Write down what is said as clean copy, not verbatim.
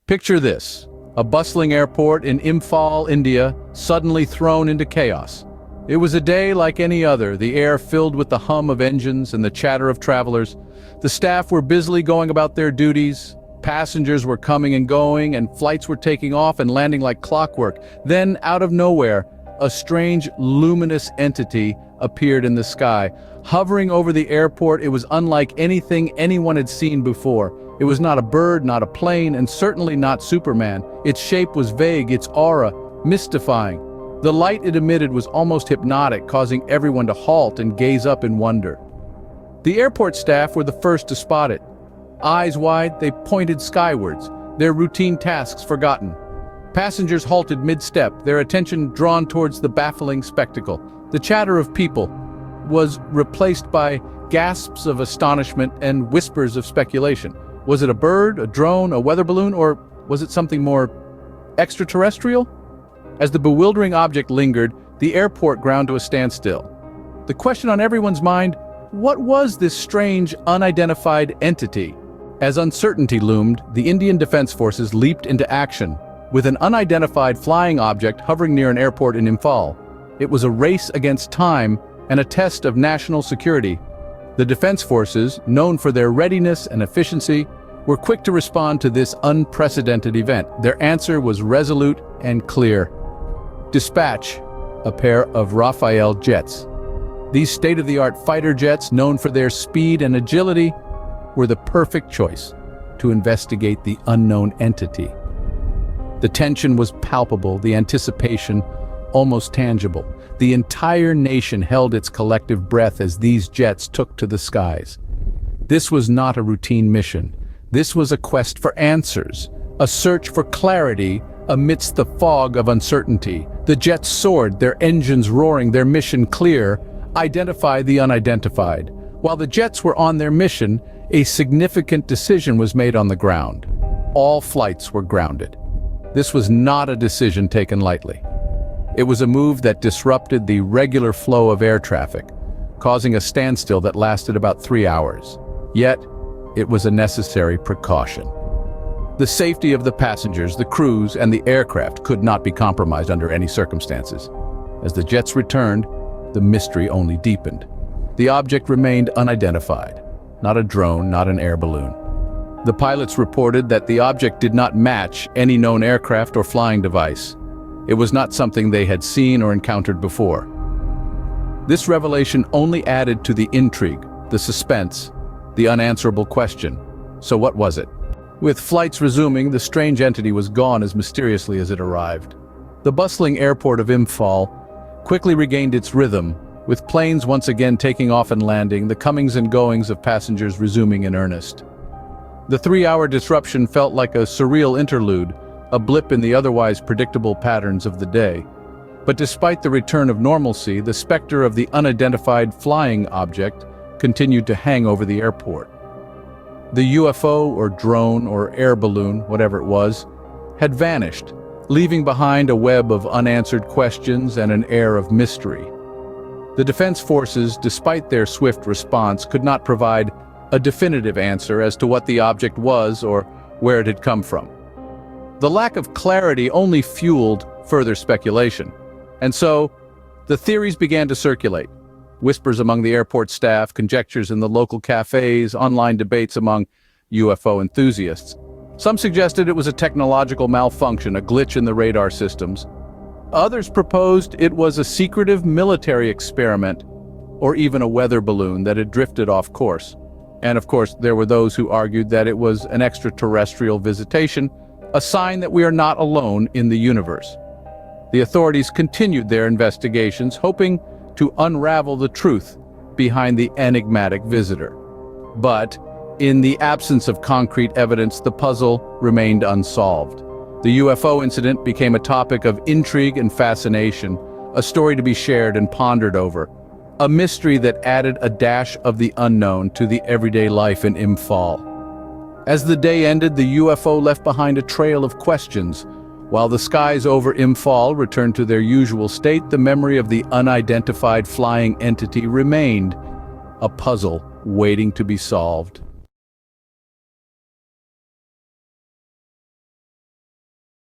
Picture this: a bustling airport in Imphal, India, suddenly thrown into chaos. It was a day like any other, the air filled with the hum of engines and the chatter of travelers. The staff were busily going about their duties. Passengers were coming and going, and flights were taking off and landing like clockwork. Then, out of nowhere, a strange, luminous entity appeared in the sky. Hovering over the airport, it was unlike anything anyone had seen before. It was not a bird, not a plane, and certainly not Superman. Its shape was vague, its aura mystifying. The light it emitted was almost hypnotic, causing everyone to halt and gaze up in wonder. The airport staff were the first to spot it. Eyes wide, they pointed skywards, their routine tasks forgotten. Passengers halted mid-step, their attention drawn towards the baffling spectacle. The chatter of people was replaced by gasps of astonishment and whispers of speculation. Was it a bird, a drone, a weather balloon, or was it something more extraterrestrial? As the bewildering object lingered, the airport ground to a standstill. The question on everyone's mind: what was this strange, unidentified entity? As uncertainty loomed, the Indian Defense Forces leaped into action. With an unidentified flying object hovering near an airport in Imphal, it was a race against time and a test of national security. The Defense Forces, known for their readiness and efficiency, were quick to respond to this unprecedented event. Their answer was resolute and clear. Dispatch a pair of Rafael jets. These state-of-the-art fighter jets, known for their speed and agility, were the perfect choice to investigate the unknown entity. The tension was palpable, the anticipation almost tangible. The entire nation held its collective breath as these jets took to the skies. This was not a routine mission. This was a quest for answers, a search for clarity amidst the fog of uncertainty. The jets soared, their engines roaring, their mission clear: identify the unidentified. While the jets were on their mission, a significant decision was made on the ground. All flights were grounded. This was not a decision taken lightly. It was a move that disrupted the regular flow of air traffic, causing a standstill that lasted about 3 hours. Yet, it was a necessary precaution. The safety of the passengers, the crews, and the aircraft could not be compromised under any circumstances. As the jets returned, the mystery only deepened. The object remained unidentified. Not a drone, not an air balloon. The pilots reported that the object did not match any known aircraft or flying device. It was not something they had seen or encountered before. This revelation only added to the intrigue, the suspense, the unanswerable question. So what was it? With flights resuming, the strange entity was gone as mysteriously as it arrived. The bustling airport of Imphal quickly regained its rhythm, with planes once again taking off and landing, the comings and goings of passengers resuming in earnest. The 3-hour disruption felt like a surreal interlude, a blip in the otherwise predictable patterns of the day. But despite the return of normalcy, the specter of the unidentified flying object continued to hang over the airport. The UFO or drone or air balloon, whatever it was, had vanished, leaving behind a web of unanswered questions and an air of mystery. The Defense Forces, despite their swift response, could not provide a definitive answer as to what the object was or where it had come from. The lack of clarity only fueled further speculation. And so, the theories began to circulate. Whispers among the airport staff, conjectures in the local cafes, online debates among UFO enthusiasts. Some suggested it was a technological malfunction, a glitch in the radar systems. Others proposed it was a secretive military experiment, or even a weather balloon that had drifted off course. And of course, there were those who argued that it was an extraterrestrial visitation, a sign that we are not alone in the universe. The authorities continued their investigations, hoping to unravel the truth behind the enigmatic visitor. But, in the absence of concrete evidence, the puzzle remained unsolved. The UFO incident became a topic of intrigue and fascination, a story to be shared and pondered over, a mystery that added a dash of the unknown to the everyday life in Imphal. As the day ended, the UFO left behind a trail of questions. While the skies over Imphal returned to their usual state, the memory of the unidentified flying entity remained, a puzzle waiting to be solved.